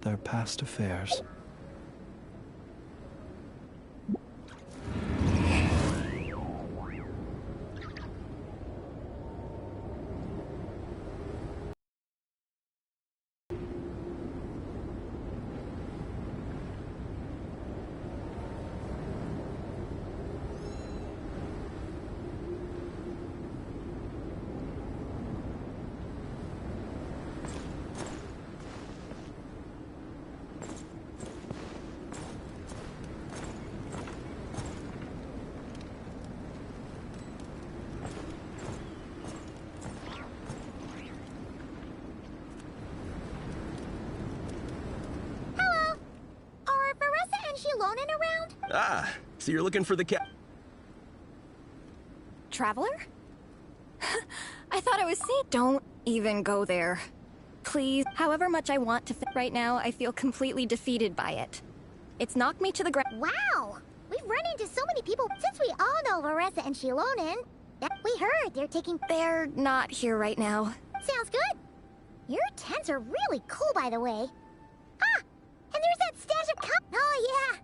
their past affairs. Ah, so you're looking for the Traveler? I thought I was safe. Don't even go there. Please. However much I want to fit right now, I feel completely defeated by it. It's knocked me to the ground. Wow! We've run into so many people since we all know Varessa and Shilonen. We heard they're taking... They're not here right now. Sounds good. Your tents are really cool, by the way. Ah! And there's that stash of Oh, yeah!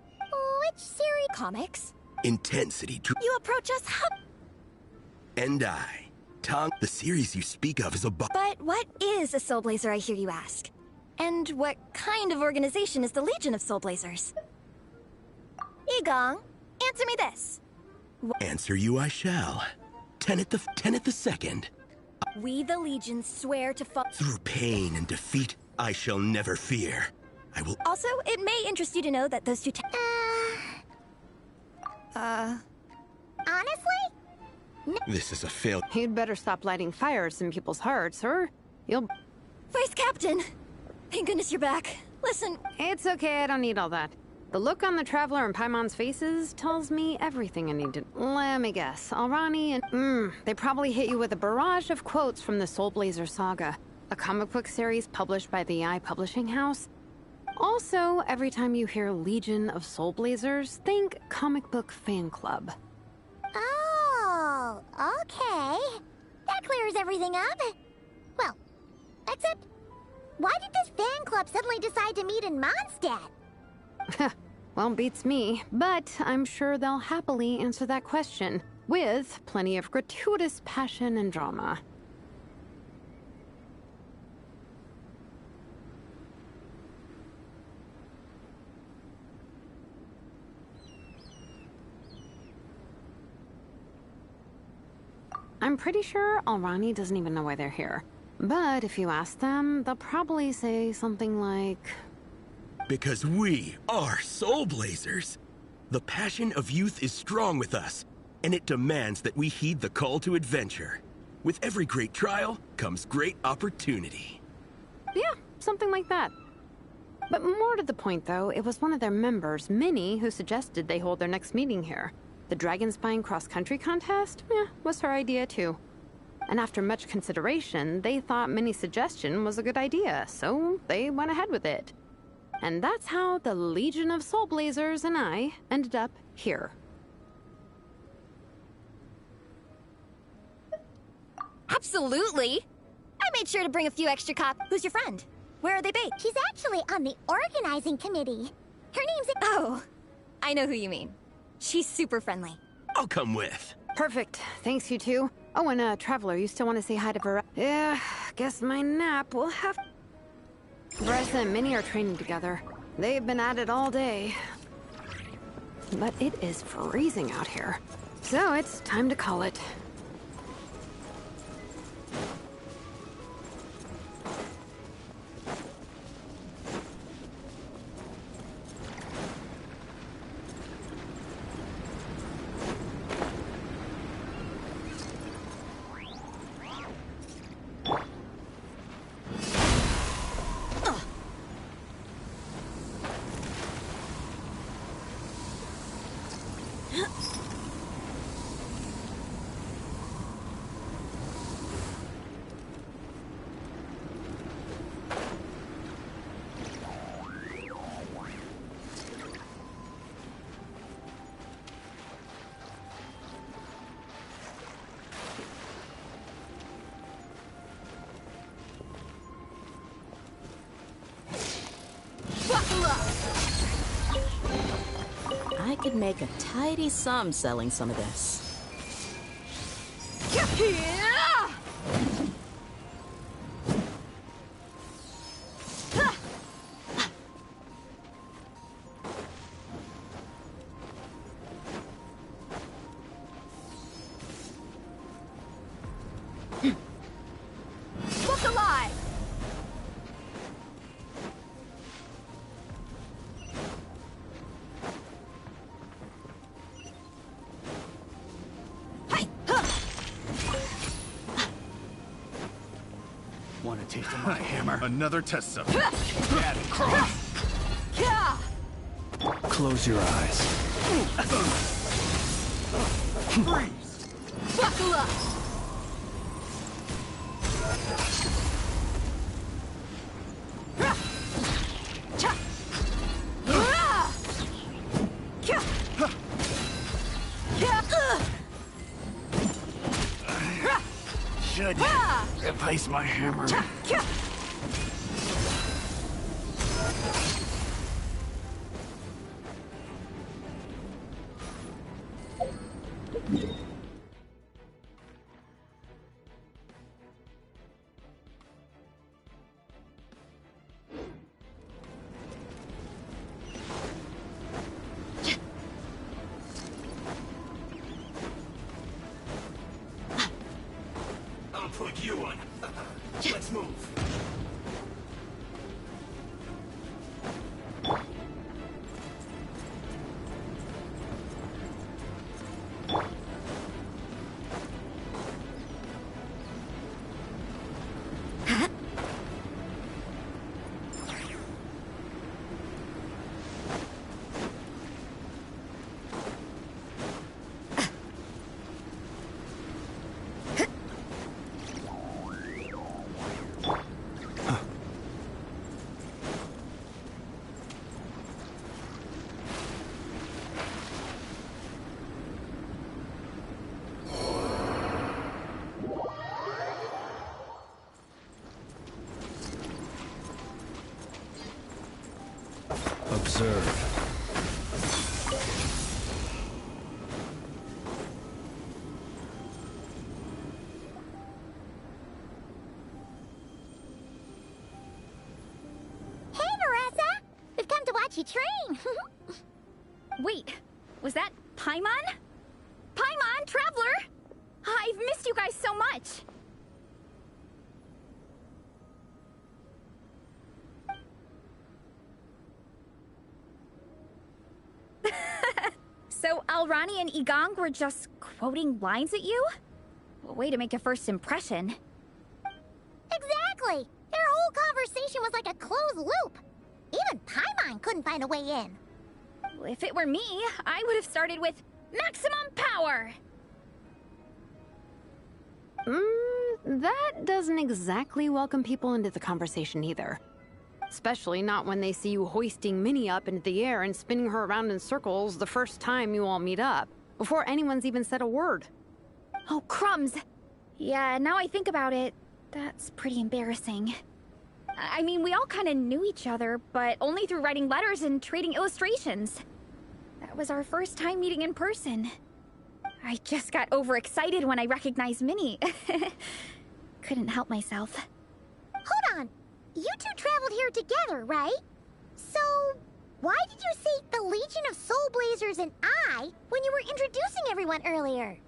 Which series? Comics? Intensity. You approach us And Tong, the series you speak of is a But what is a Soul Blazer, I hear you ask? And what kind of organization is the Legion of Soul Blazers? Igong, answer me this. Answer you I shall. 10 at the second. We the Legion swear to Through pain and defeat, I shall never fear. I will... Also, it may interest you to know that those two Honestly? This is a fail. You'd better stop lighting fires in people's hearts, or you'll... Vice Captain! Thank goodness you're back. Listen... It's okay, I don't need all that. The look on the Traveler and Paimon's faces tells me everything I need to... Let me guess. Alrani and... they probably hit you with a barrage of quotes from the Soul Blazer saga, a comic book series published by the AI Publishing House. Also, every time you hear Legion of Soul Blazers, think comic book fan club. Oh, okay. That clears everything up. Well, except, why did this fan club suddenly decide to meet in Mondstadt? Well, beats me, but I'm sure they'll happily answer that question, with plenty of gratuitous passion and drama. I'm pretty sure Alrani doesn't even know why they're here. But if you ask them, they'll probably say something like... Because we are Soul Blazers. The passion of youth is strong with us, and it demands that we heed the call to adventure. With every great trial comes great opportunity. Yeah, something like that. But more to the point, though, it was one of their members, Minnie, who suggested they hold their next meeting here. The Dragon Spine cross-country contest? Was her idea, too. And after much consideration, they thought Minnie's suggestion was a good idea, so they went ahead with it. And that's how the Legion of Soul Blazers and I ended up here. Absolutely! I made sure to bring a few extra Who's your friend? Where are they based? She's actually on the organizing committee. Her name's... Oh, I know who you mean. She's super friendly. I'll come with. Perfect. Thanks, you two. Oh, and Traveler, you still want to say hi to Varessa? Yeah, guess my nap will have... Varessa and Minnie are training together. They've been at it all day. But it is freezing out here. So it's time to call it. I could make a tidy sum selling some of this. Look alive! Want a taste of my hammer? Another test sub. Jab and cross. Close your eyes. Freeze. Buckle up! Should replace my hammer. I'll put you on. Let's move. Observe. Hey, Varessa! We've come to watch you train. Wait, was that Paimon? Paimon, Traveler! I've missed you guys so much. So Alrani and Igong were just quoting lines at you? Way to make a first impression. Exactly! Their whole conversation was like a closed loop. Even Paimon couldn't find a way in. If it were me, I would have started with maximum power! That doesn't exactly welcome people into the conversation either. Especially not when they see you hoisting Minnie up into the air and spinning her around in circles the first time you all meet up, before anyone's even said a word. Oh, crumbs! Yeah, now I think about it, that's pretty embarrassing. I mean, we all kind of knew each other, but only through writing letters and trading illustrations. That was our first time meeting in person. I just got overexcited when I recognized Minnie. Couldn't help myself. Hold on. You two traveled here together, right? So, why did you say the Legion of Soul Blazers and I when you were introducing everyone earlier?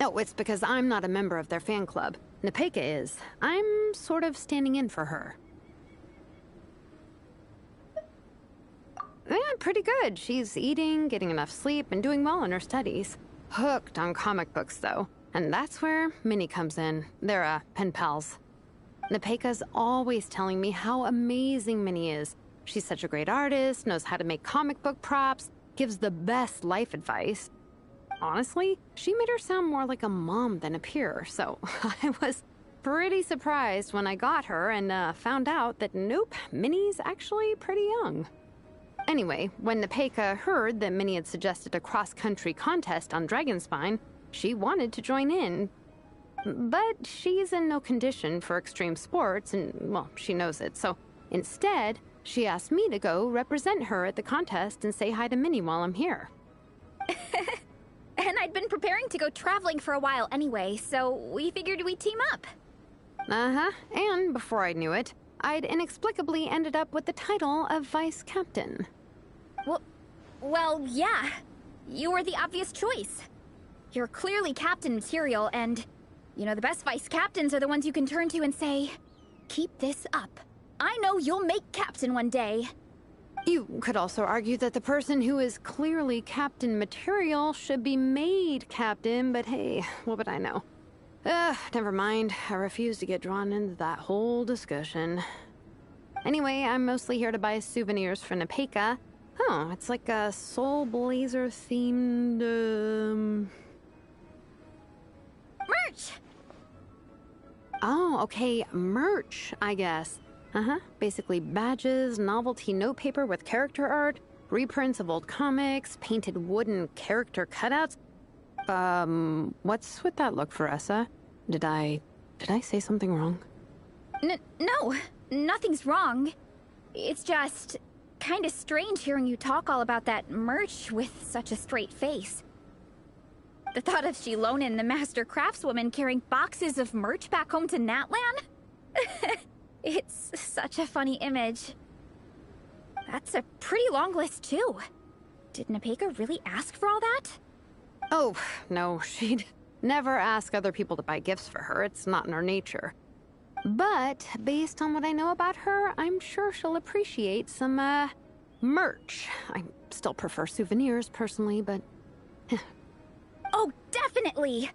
No, it's because I'm not a member of their fan club. Nepeka is. I'm sort of standing in for her. Yeah, pretty good. She's eating, getting enough sleep, and doing well in her studies. Hooked on comic books, though. And that's where Minnie comes in. They're, pen pals. Nepeka's always telling me how amazing Minnie is. She's such a great artist, knows how to make comic book props, gives the best life advice. Honestly, she made her sound more like a mom than a peer, so I was pretty surprised when I got her and found out that nope, Minnie's actually pretty young. Anyway, when Nepeka heard that Minnie had suggested a cross-country contest on Dragonspine, she wanted to join in. But she's in no condition for extreme sports, and, well, she knows it, so instead, she asked me to go represent her at the contest and say hi to Minnie while I'm here. And I'd been preparing to go traveling for a while anyway, so we figured we'd team up. Uh-huh, and before I knew it, I'd inexplicably ended up with the title of vice captain. Well, yeah. You were the obvious choice. You're clearly captain material, and, you know, the best vice captains are the ones you can turn to and say, keep this up. I know you'll make captain one day. You could also argue that the person who is clearly captain material should be made captain, but hey, what would I know? Never mind. I refuse to get drawn into that whole discussion. Anyway, I'm mostly here to buy souvenirs for Nepeka. Oh, it's like a Soul Blazer themed, Merch! Oh, okay, merch, I guess. Basically badges, novelty notepaper with character art, reprints of old comics, painted wooden character cutouts. What's with that look, Varessa? Did I say something wrong? No, nothing's wrong. It's just kind of strange hearing you talk all about that merch with such a straight face. The thought of Shilonen, the master craftswoman, carrying boxes of merch back home to Natlan? It's such a funny image. That's a pretty long list, too. Did Nepeka really ask for all that? Oh, no, she'd never ask other people to buy gifts for her. It's not in her nature. But, based on what I know about her, I'm sure she'll appreciate some, merch. I still prefer souvenirs, personally, but... Oh, definitely!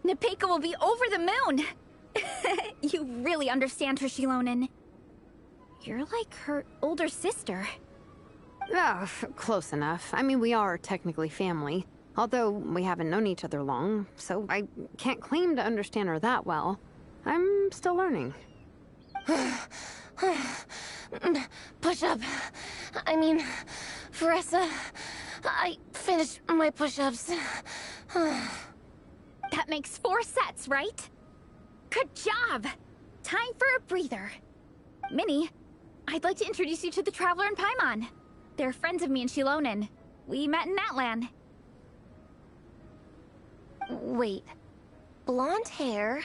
Nepeka will be over the moon! You really understand her, Shilonen. You're like her older sister. Oh, close enough. I mean, we are technically family. Although we haven't known each other long, so I can't claim to understand her that well. I'm still learning. Push-up. I mean, Varessa, I finished my push-ups. That makes 4 sets, right? Good job! Time for a breather. Minnie, I'd like to introduce you to the Traveler and Paimon. They're friends of me and Shilonen. We met in Natlan. Wait. Blonde hair,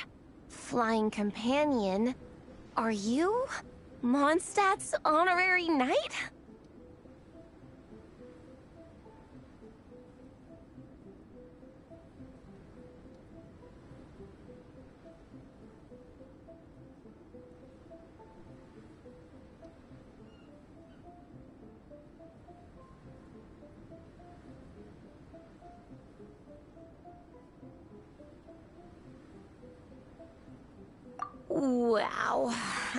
flying companion. Are you Mondstadt's honorary knight? Wow.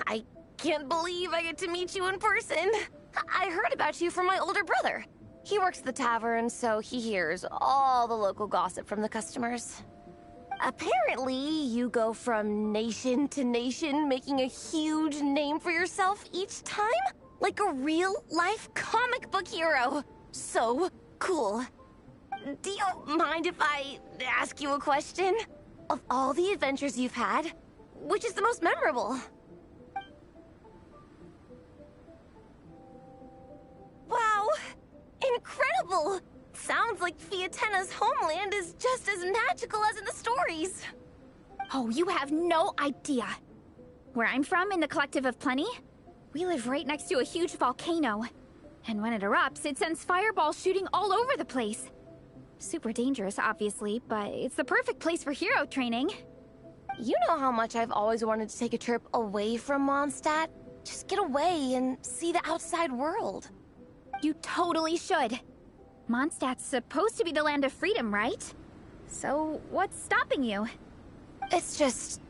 I can't believe I get to meet you in person. I heard about you from my older brother. He works at the tavern, so he hears all the local gossip from the customers. Apparently, you go from nation to nation, making a huge name for yourself each time? Like a real-life comic book hero. So cool. Do you mind if I ask you a question? Of all the adventures you've had, which is the most memorable? Wow! Incredible! Sounds like Fiatena's homeland is just as magical as in the stories. Oh, you have no idea. Where I'm from, in the Collective of Plenty, we live right next to a huge volcano. And when it erupts, it sends fireballs shooting all over the place. Super dangerous, obviously, but it's the perfect place for hero training. You know how much I've always wanted to take a trip away from Mondstadt? Just get away and see the outside world. You totally should. Mondstadt's supposed to be the land of freedom, right? So, what's stopping you? It's just...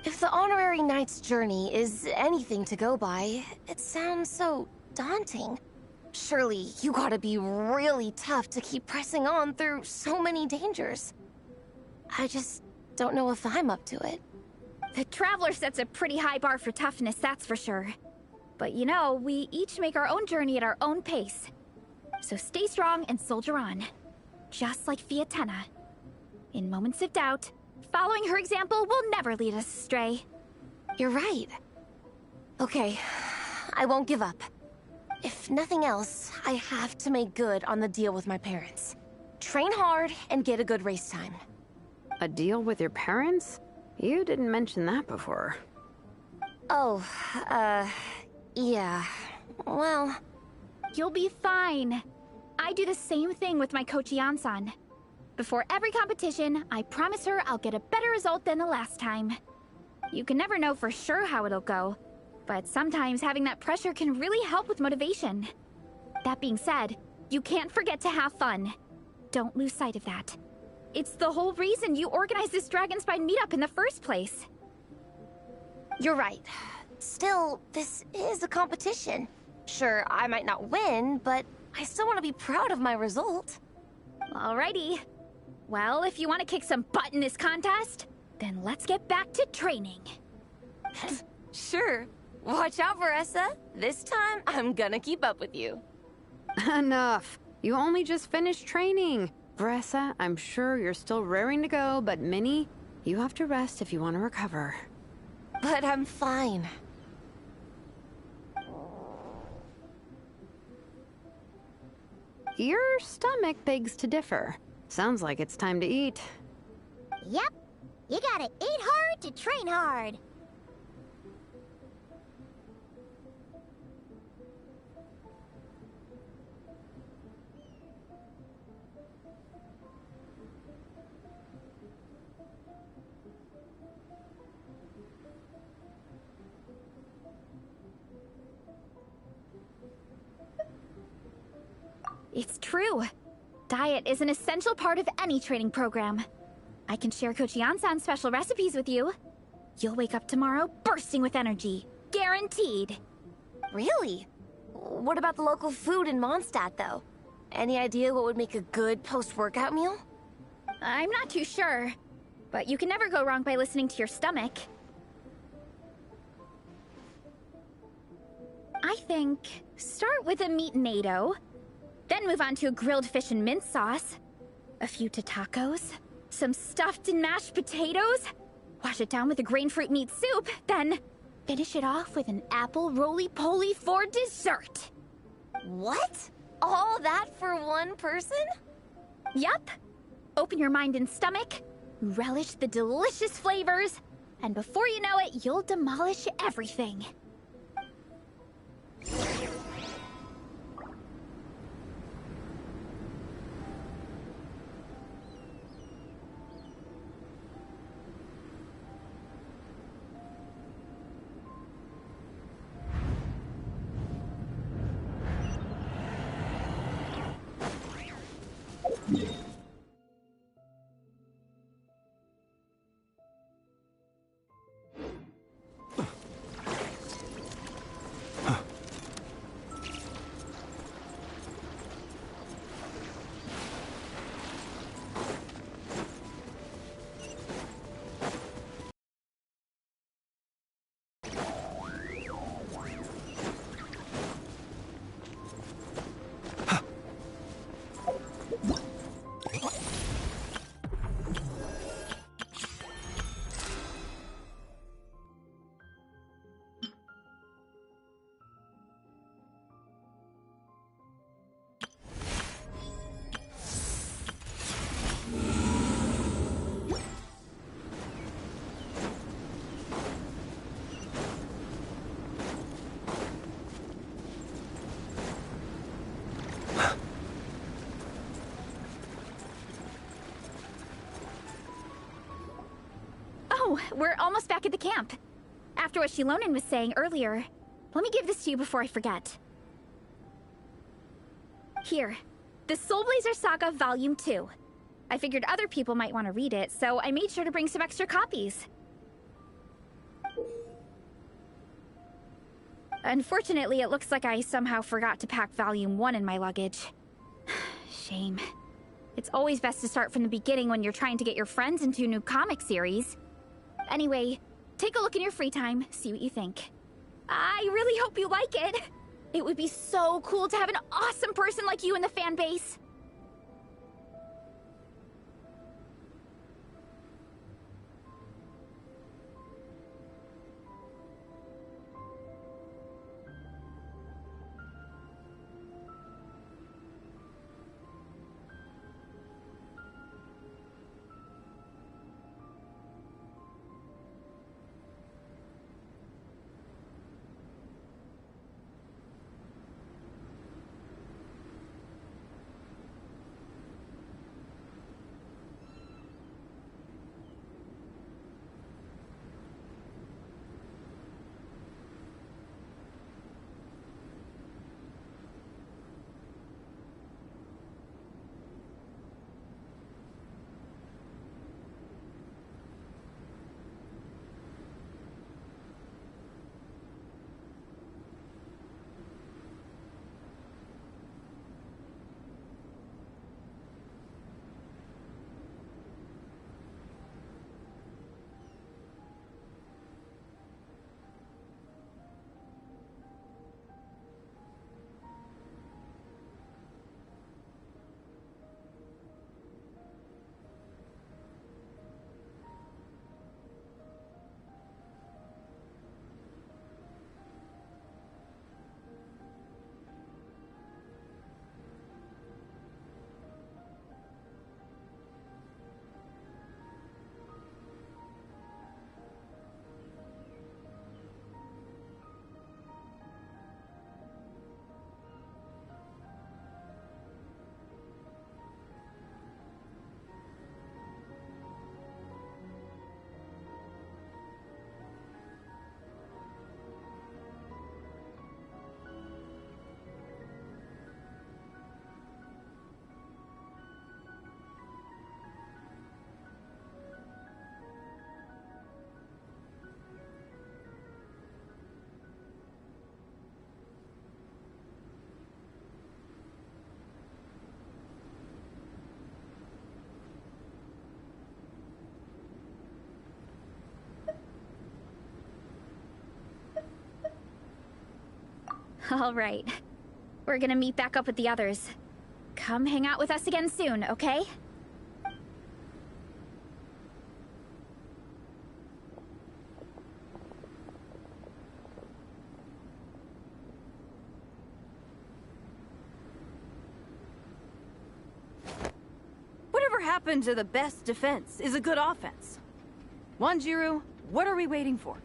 If the honorary knight's journey is anything to go by, it sounds so daunting. Surely you gotta be really tough to keep pressing on through so many dangers. I just don't know if I'm up to it. The Traveler sets a pretty high bar for toughness, that's for sure. But you know, we each make our own journey at our own pace. So stay strong and soldier on. Just like Fiatenna. In moments of doubt, following her example will never lead us astray. You're right. Okay, I won't give up. If nothing else, I have to make good on the deal with my parents. Train hard and get a good race time. A deal with your parents? You didn't mention that before. Oh, yeah. Well... You'll be fine. I do the same thing with my coach Yan-san. Before every competition, I promise her I'll get a better result than the last time. You can never know for sure how it'll go, but sometimes having that pressure can really help with motivation. That being said, you can't forget to have fun. Don't lose sight of that. It's the whole reason you organized this Dragonspine meetup in the first place. You're right. Still, this is a competition. Sure, I might not win, but I still want to be proud of my result. Alrighty. Well, if you want to kick some butt in this contest, then let's get back to training. Sure. Watch out, Varessa. This time, I'm gonna keep up with you. Enough. You only just finished training. Varessa, I'm sure you're still raring to go, but Minnie, you have to rest if you want to recover. But I'm fine. Your stomach begs to differ. Sounds like it's time to eat. Yep. You gotta eat hard to train hard. It's true. Diet is an essential part of any training program. I can share Coach Yan-san's special recipes with you. You'll wake up tomorrow bursting with energy. Guaranteed. Really? What about the local food in Mondstadt, though? Any idea what would make a good post-workout meal? I'm not too sure, but you can never go wrong by listening to your stomach. I think start with a meat natto, then move on to a grilled fish and mint sauce, a few tacos, some stuffed and mashed potatoes, wash it down with a grain fruit meat soup, then finish it off with an apple roly-poly for dessert. What? All that for one person? Yup. Open your mind and stomach, relish the delicious flavors, and before you know it, you'll demolish everything. Oh, we're almost back at the camp. After what Shilonen was saying earlier, let me give this to you before I forget. Here, the Soul Blazer Saga Volume 2. I figured other people might want to read it, so I made sure to bring some extra copies. Unfortunately, it looks like I somehow forgot to pack Volume 1 in my luggage. Shame. It's always best to start from the beginning when you're trying to get your friends into a new comic series. Anyway, take a look in your free time, see what you think. I really hope you like it. It would be so cool to have an awesome person like you in the fan base. All right. We're gonna meet back up with the others. Come hang out with us again soon, okay? Whatever happened to the best defense is a good offense? Wanjiru, what are we waiting for?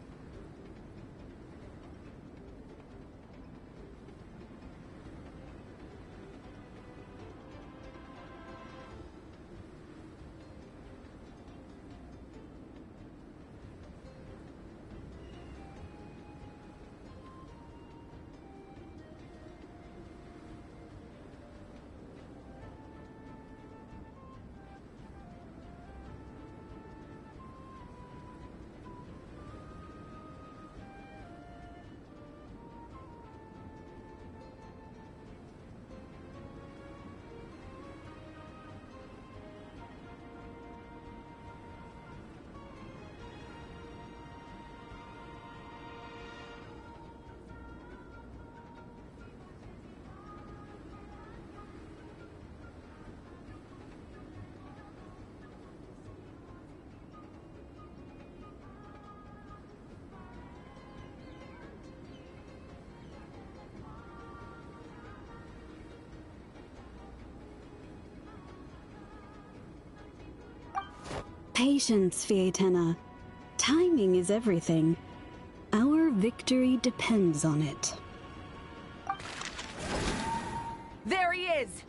Patience, Fietena. Timing is everything. Our victory depends on it. There he is!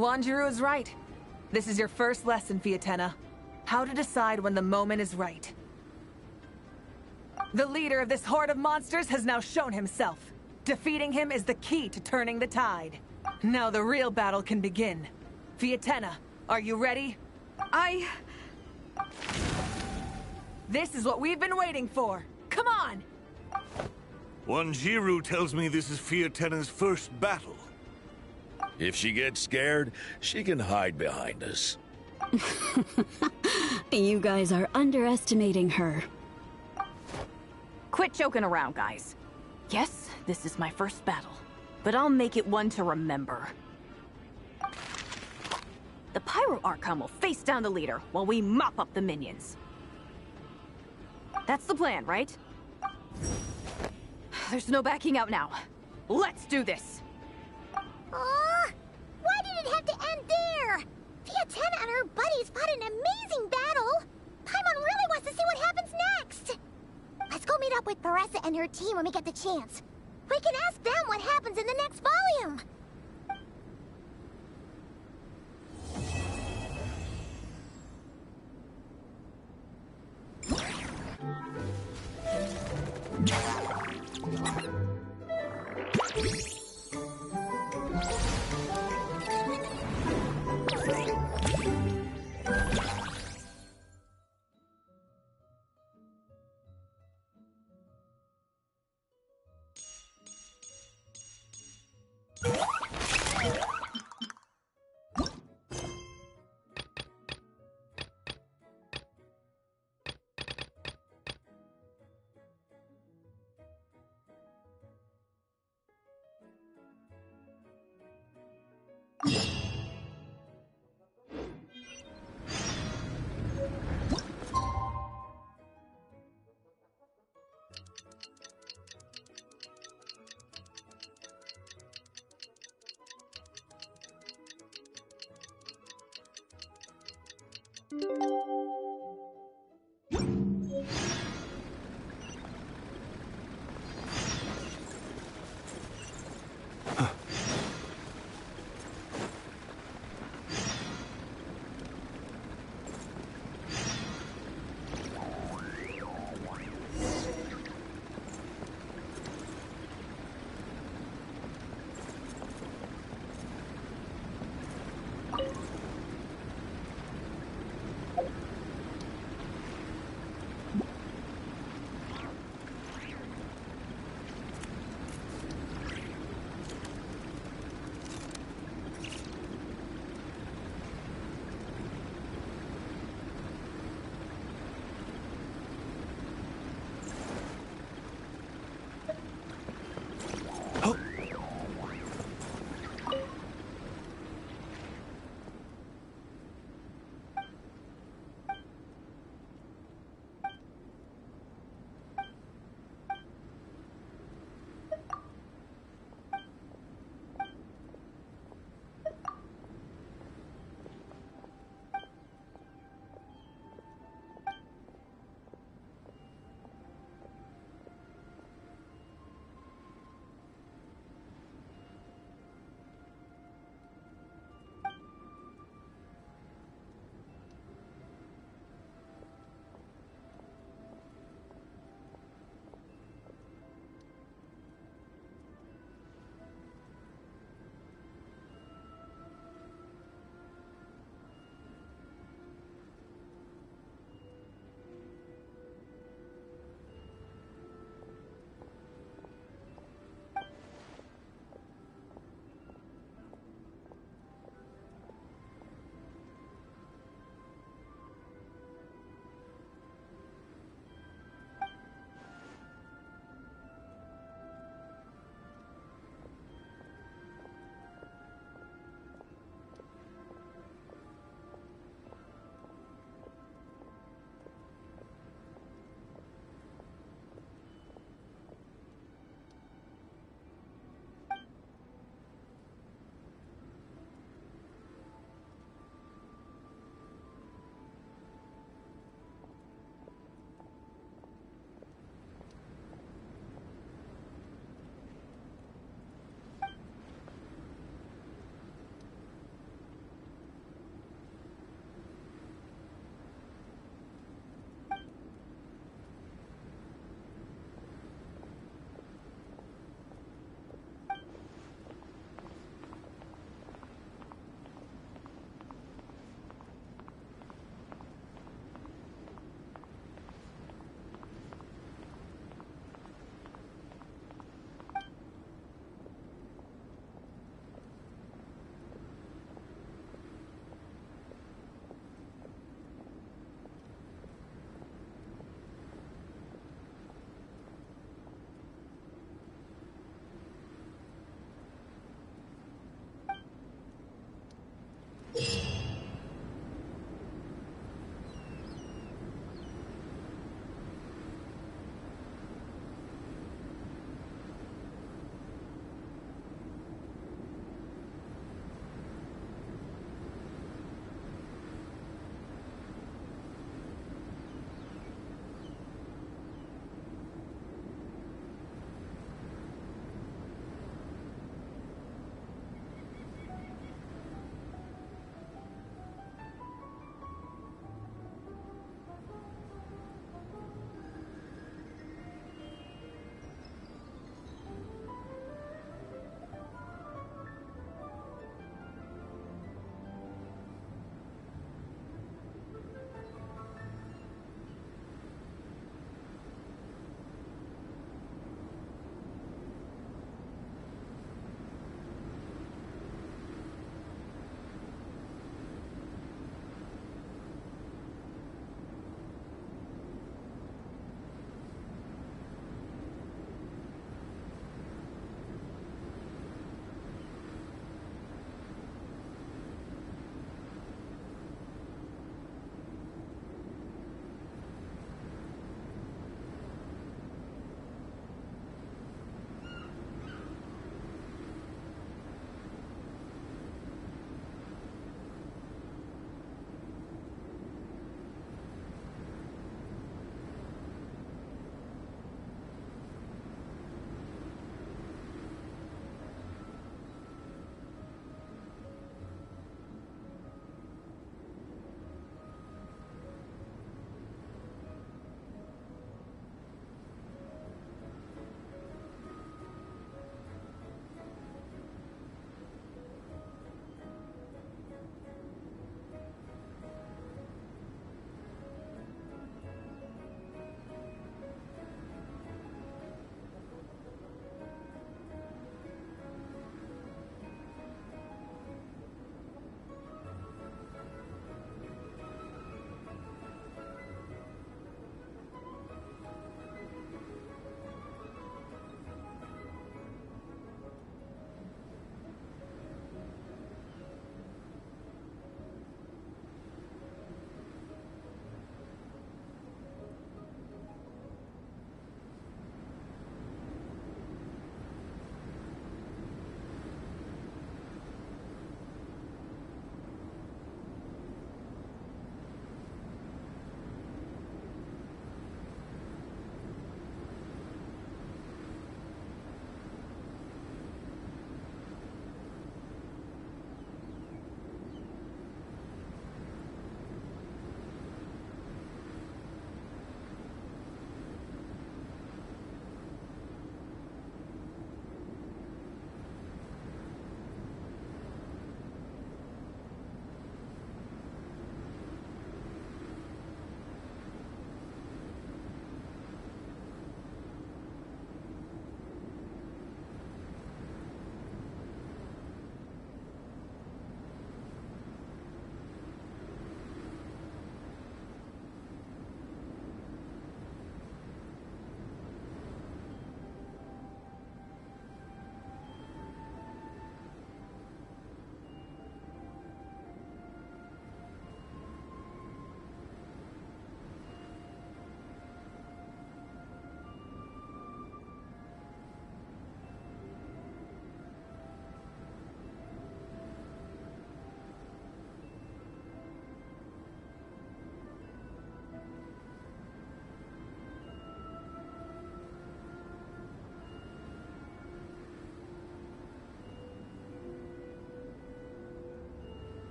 Wanjiru is right. This is your first lesson, Fietena. How to decide when the moment is right. The leader of this horde of monsters has now shown himself. Defeating him is the key to turning the tide. Now the real battle can begin. Viatenna, are you ready? This is what we've been waiting for. Come on! Wanjiru tells me this is Fiatenna's first battle. If she gets scared, she can hide behind us. You guys are underestimating her. Quit joking around, guys. Yes, this is my first battle, but I'll make it one to remember. The Pyro Archon will face down the leader while we mop up the minions. That's the plan, right? There's no backing out now. Let's do this! Aw! Why did it have to end there? Viatenna and her buddies fought an amazing battle! Paimon really wants to see what happens next! Let's go meet up with Varessa and her team when we get the chance. We can ask them what happens in the next volume!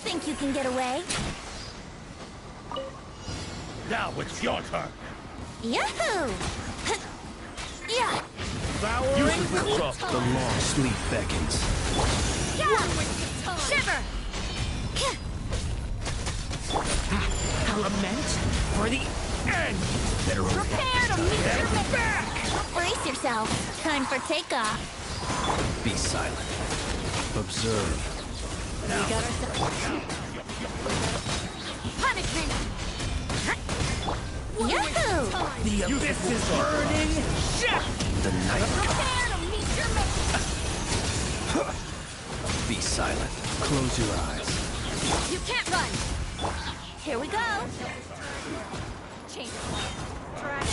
Think you can get away? Now it's your turn. Yahoo! Yeah! The long sleep beckons. Shiver! Element for the end. Better Prepare to meet your back! Brace yourself. Time for takeoff. be silent. Observe. We got ourselves. Punishment! Yahoo! The abyss is burning. The night Prepare to meet your mate! Be silent. Close your eyes. You can't run! Here we go! Change of plan.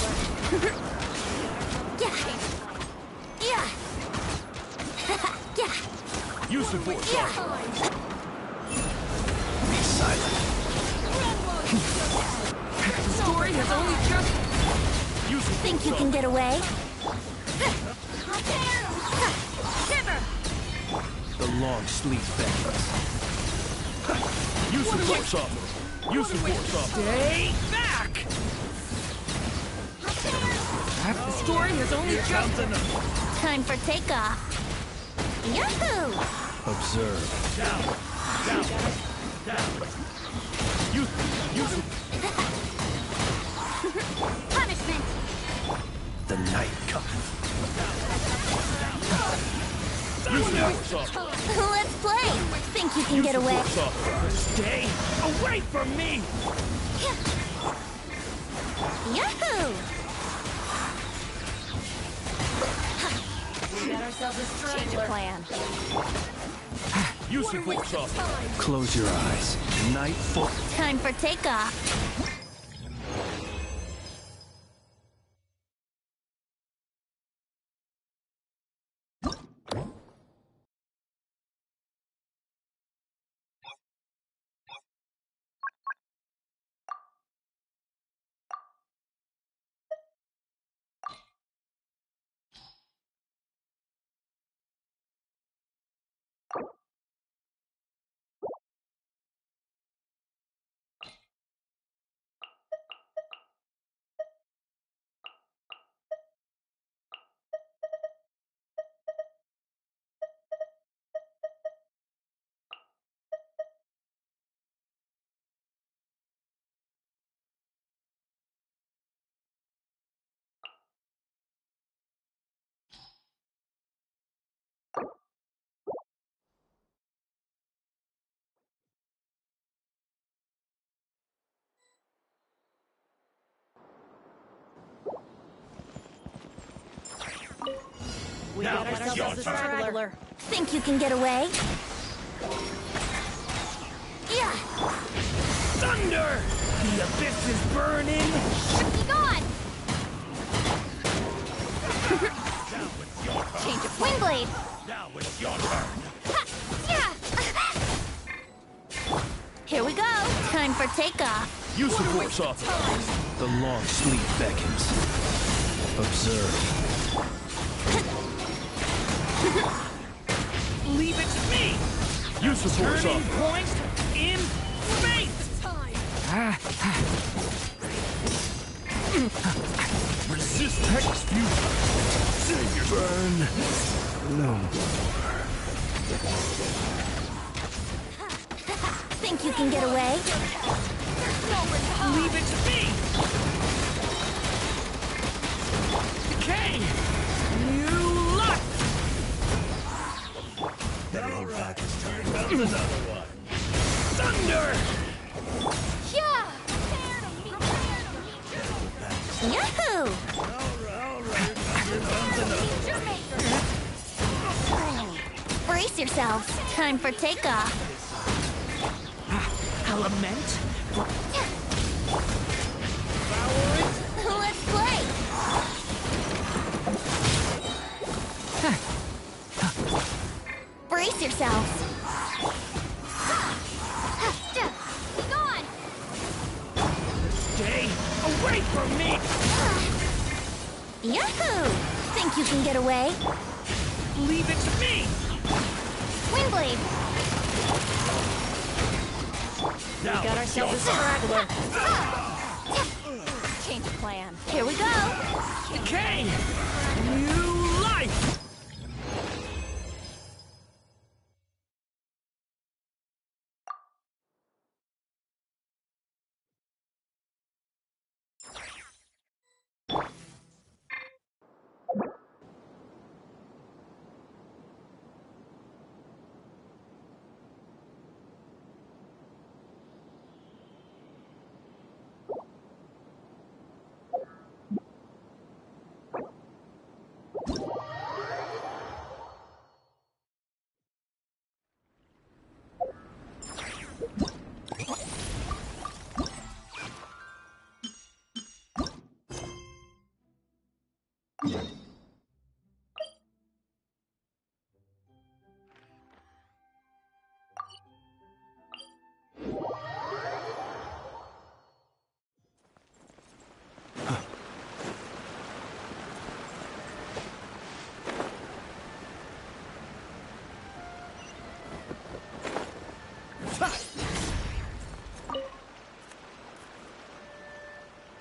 Yeah! Yeah! Yeah! Use the force. Yeah! Be silent. The story has only just... Think you can get away? Shiver! The long sleep beckons. Use the force off. Use the force off. Stay back! The story has only just... Time for takeoff. Yahoo! Observe. Punishment! The night cometh. Let's play! Think you can get away? Stay away from me! Yahoo! We got ourselves a Change of plan. Use the force off. Close your eyes. Night fall. Time for takeoff. We got ourselves a straggler. Think you can get away? Yeah! Thunder! The abyss is burning. Be gone! Change of wind blade. Now it's your turn. Yeah! Here we go. Time for takeoff. Use the force off. The long sleep beckons. Observe. Leave it to me! Use the force Turning off. point in space! Resist execution. Save your Burn. No. Think you can get away? Leave it to me! Decay! New luck! another one. Thunder! Yeah! Yahoo! Brace yourselves. Time for takeoff. Element? Let's play! Brace yourselves. Be gone! Stay away from me! Yahoo! Think you can get away? Leave it to me! Windblade! Now, got ourselves a straggler. Change of plan. Here we go. Decay! New life!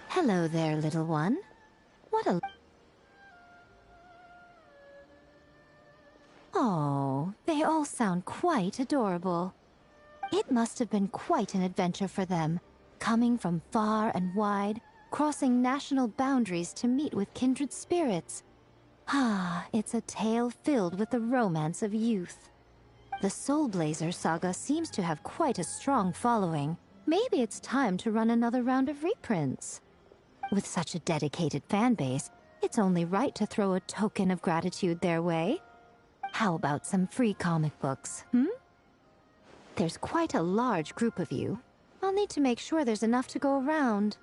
Hello there, little one. What a... Oh, they all sound quite adorable. It must have been quite an adventure for them, coming from far and wide, crossing national boundaries to meet with kindred spirits. Ah, it's a tale filled with the romance of youth. The Soul Blazer saga seems to have quite a strong following. Maybe it's time to run another round of reprints. With such a dedicated fan base, it's only right to throw a token of gratitude their way. How about some free comic books, There's quite a large group of you. I'll need to make sure there's enough to go around.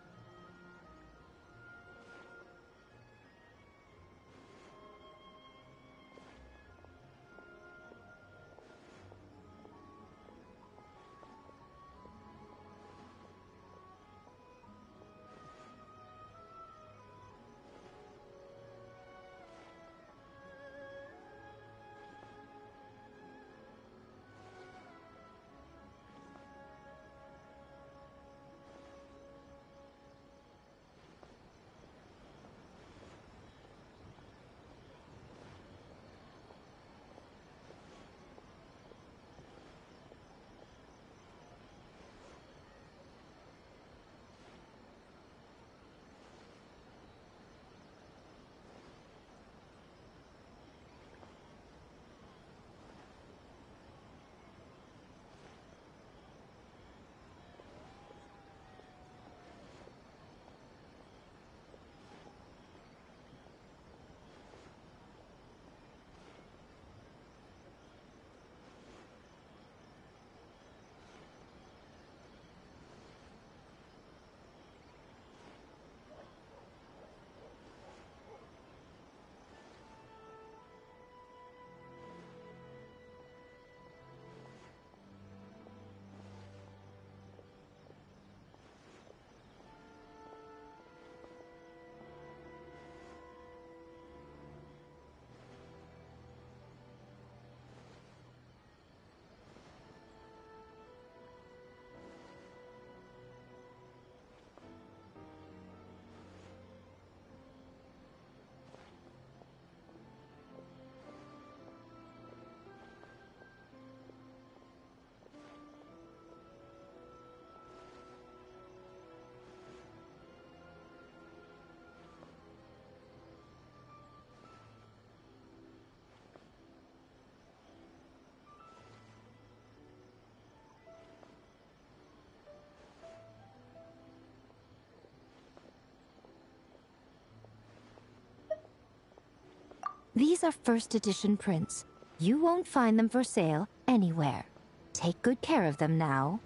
These are first edition prints. You won't find them for sale anywhere. Take good care of them now.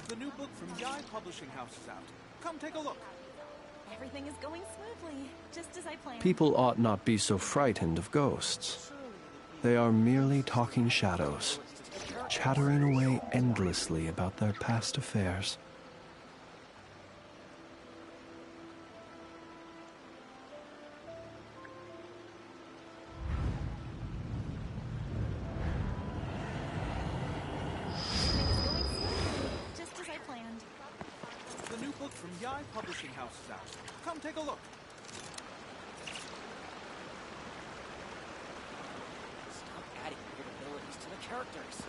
The new book from Yai Publishing House is out. Come take a look. Everything is going smoothly, just as I planned. People ought not be so frightened of ghosts. They are merely talking shadows, chattering away endlessly about their past affairs. from Yai Publishing House is out. Come take a look. Stop adding weird abilities to the characters.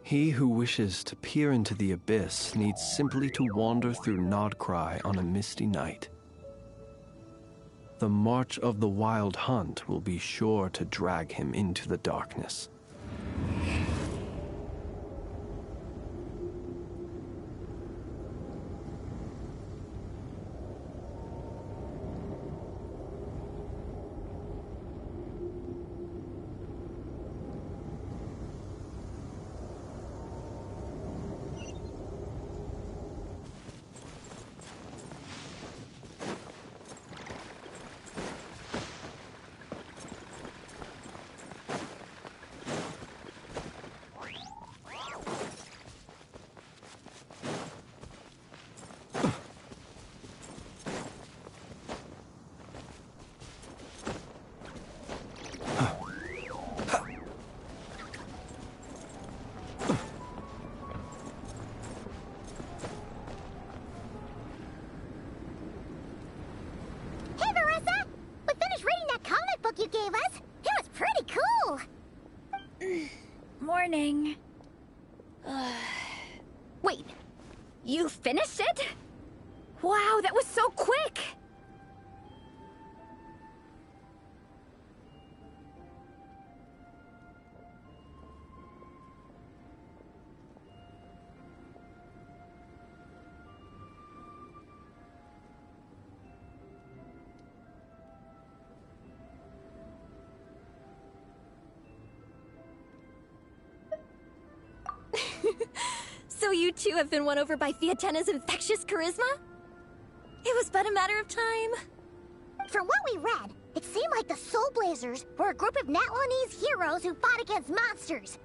He who wishes to peer into the abyss needs simply to wander through Nodcry on a misty night. The march of the Wild Hunt will be sure to drag him into the darkness. You gave us. It was pretty cool. Morning. Wait, you finished it? Wow, that was so quick! So you two have been won over by Fiatenna's infectious charisma? It was but a matter of time. From what we read, it seemed like the Soul Blazers were a group of Natlanese heroes who fought against monsters.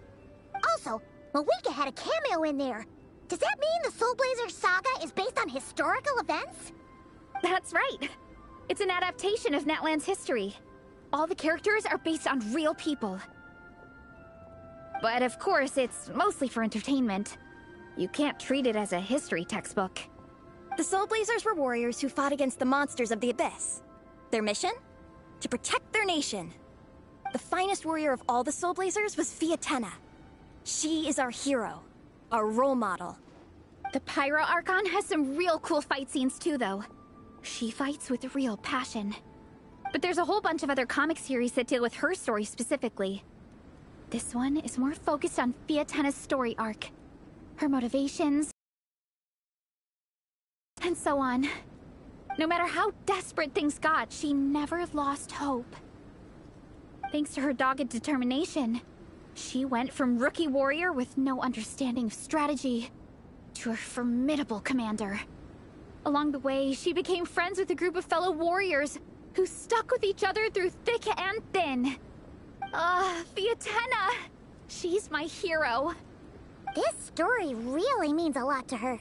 Also, Malika had a cameo in there. Does that mean the Soul Blazers saga is based on historical events? That's right. It's an adaptation of Natlan's history. All the characters are based on real people. But of course, it's mostly for entertainment. You can't treat it as a history textbook. The Soul Blazers were warriors who fought against the monsters of the Abyss. Their mission? To protect their nation. The finest warrior of all the Soul Blazers was Fiatenna. She is our hero, our role model. The Pyro Archon has some real cool fight scenes too, though. She fights with real passion. But there's a whole bunch of other comic series that deal with her story specifically. This one is more focused on Fiatenna's story arc. Her motivations, and so on. No matter how desperate things got, she never lost hope. Thanks to her dogged determination, she went from rookie warrior with no understanding of strategy to a formidable commander. Along the way, she became friends with a group of fellow warriors who stuck with each other through thick and thin. Fiatenna! She's my hero. This story really means a lot to her.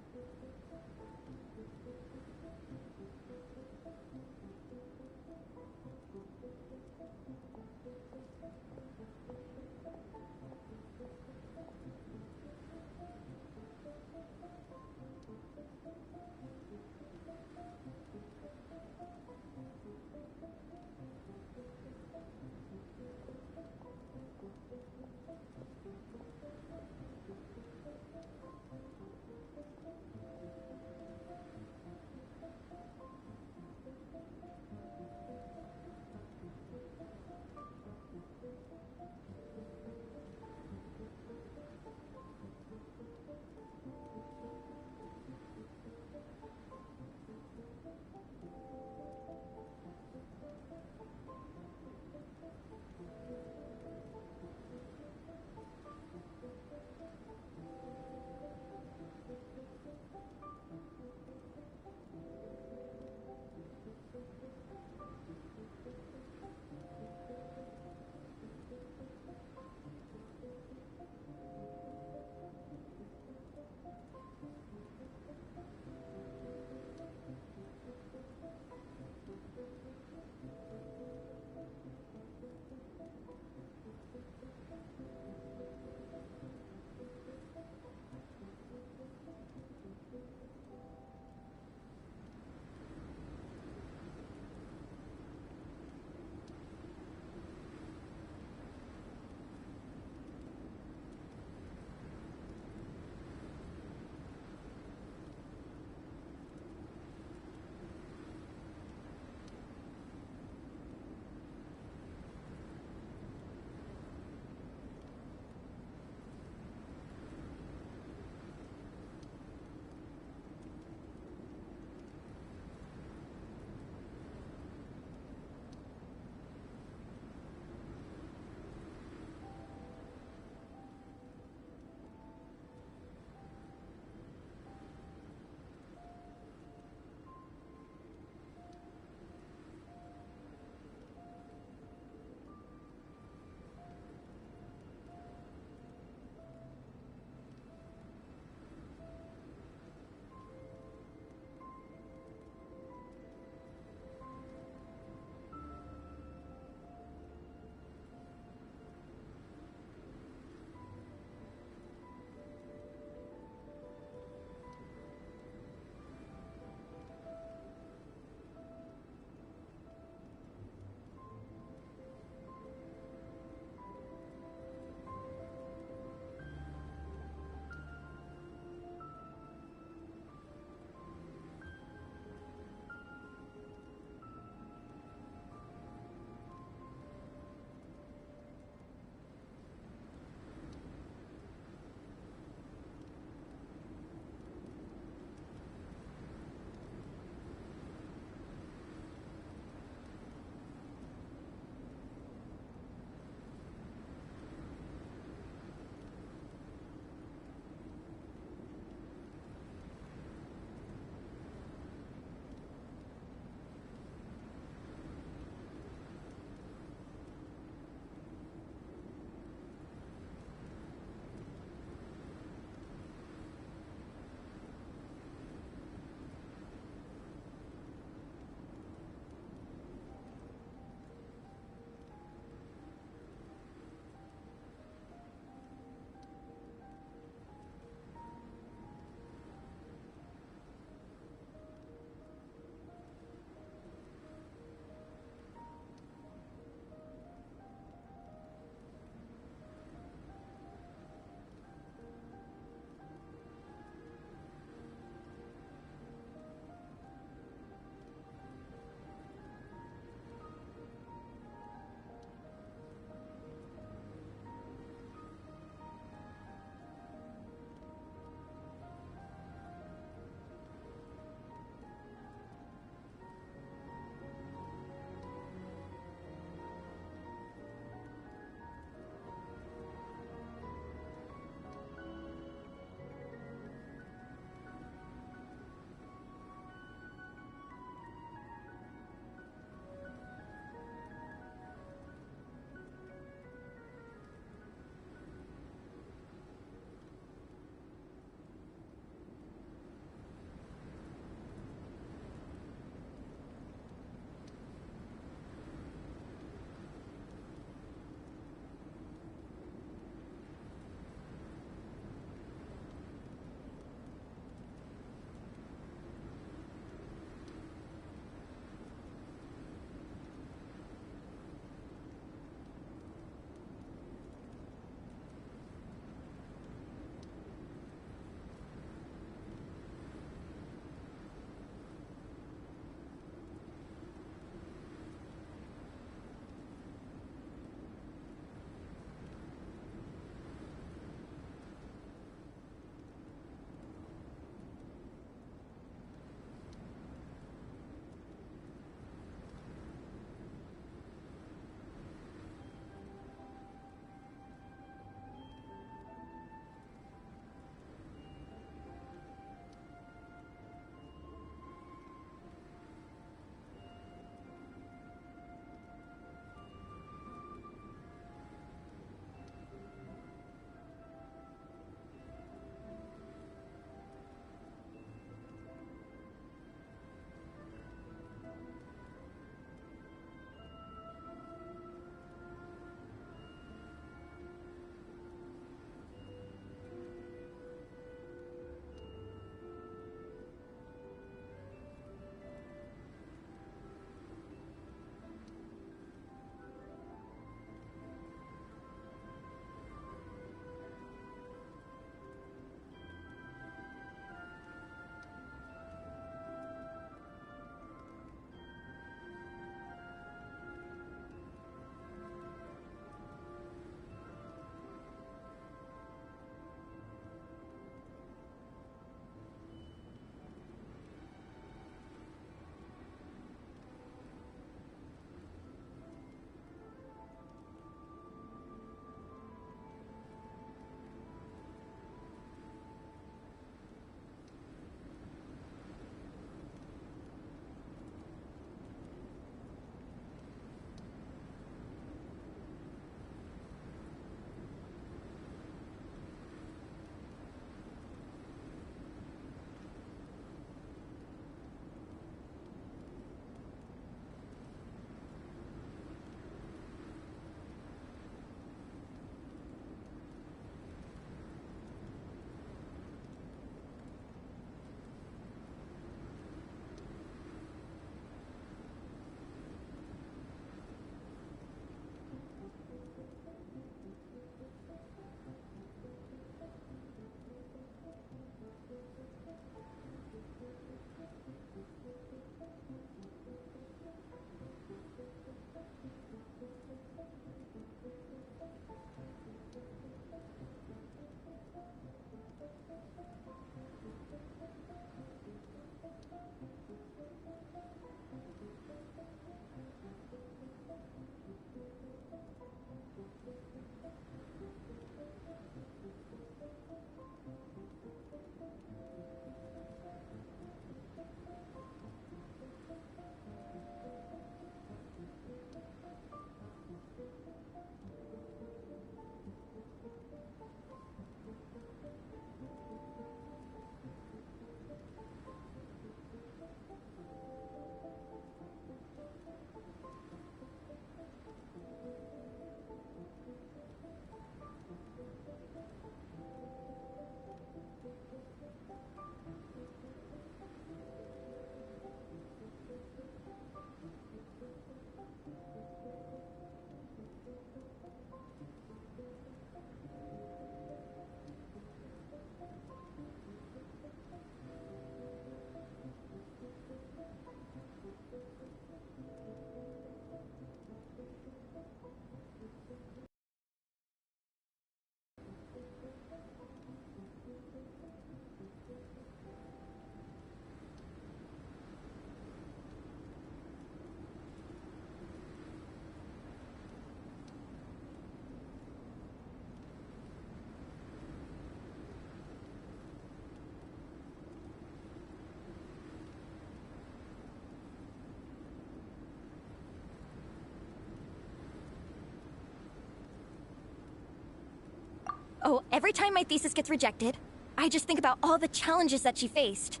Oh, every time my thesis gets rejected, I just think about all the challenges that she faced.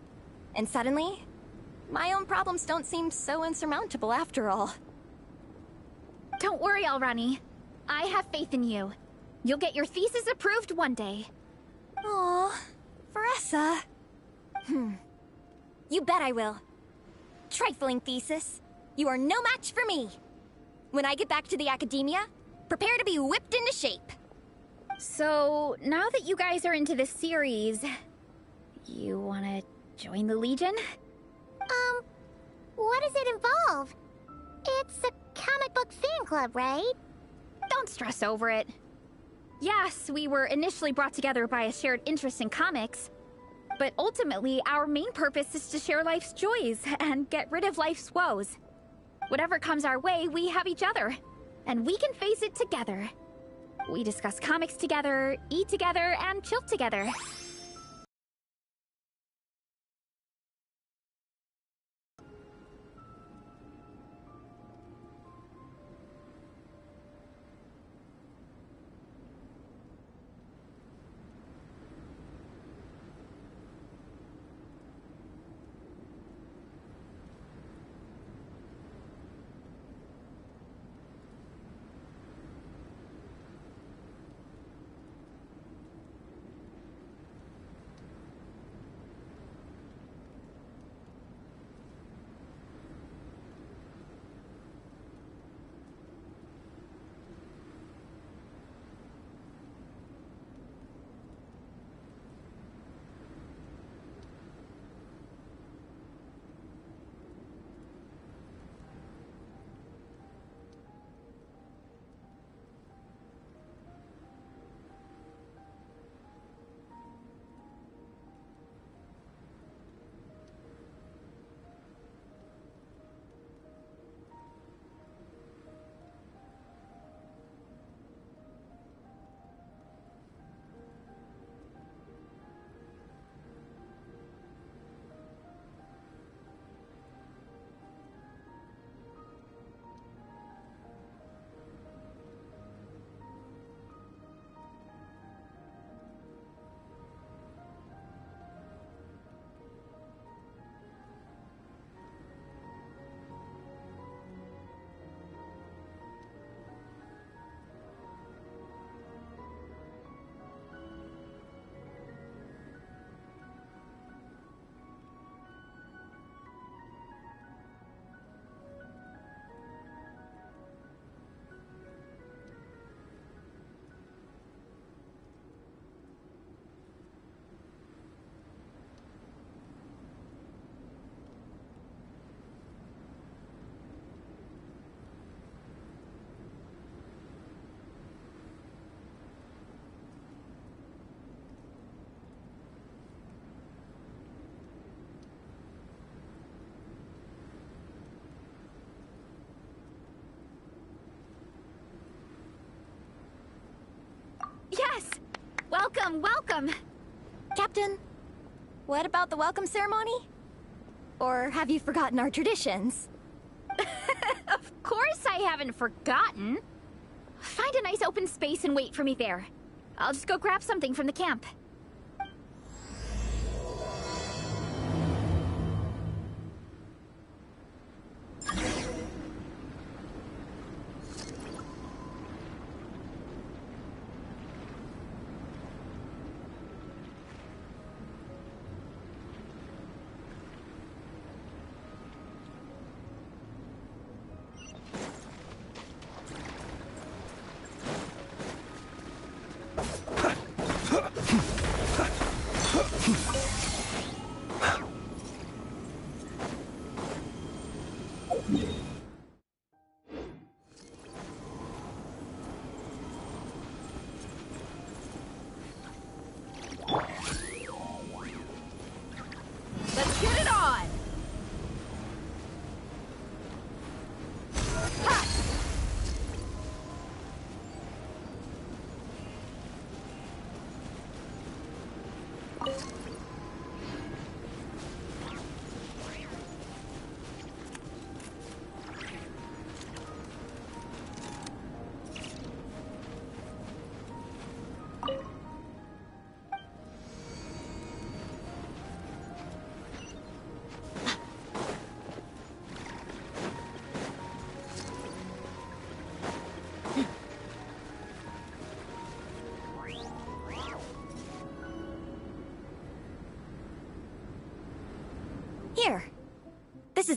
And suddenly, my own problems don't seem so insurmountable after all. Don't worry, Alrani. I have faith in you. You'll get your thesis approved one day. Aw, Varessa. You bet I will. Trifling thesis. You are no match for me. When I get back to the academia, prepare to be whipped into shape. So, now that you guys are into this series, you wanna join the Legion? What does it involve? It's a comic book fan club, right? Don't stress over it. Yes, we were initially brought together by a shared interest in comics, but ultimately our main purpose is to share life's joys and get rid of life's woes. Whatever comes our way, we have each other, and we can face it together. We discuss comics together, eat together, and chill together. Yes! Welcome, welcome! Captain, what about the welcome ceremony? Or have you forgotten our traditions? Of course I haven't forgotten. Find a nice open space and wait for me there. I'll just go grab something from the camp. Here,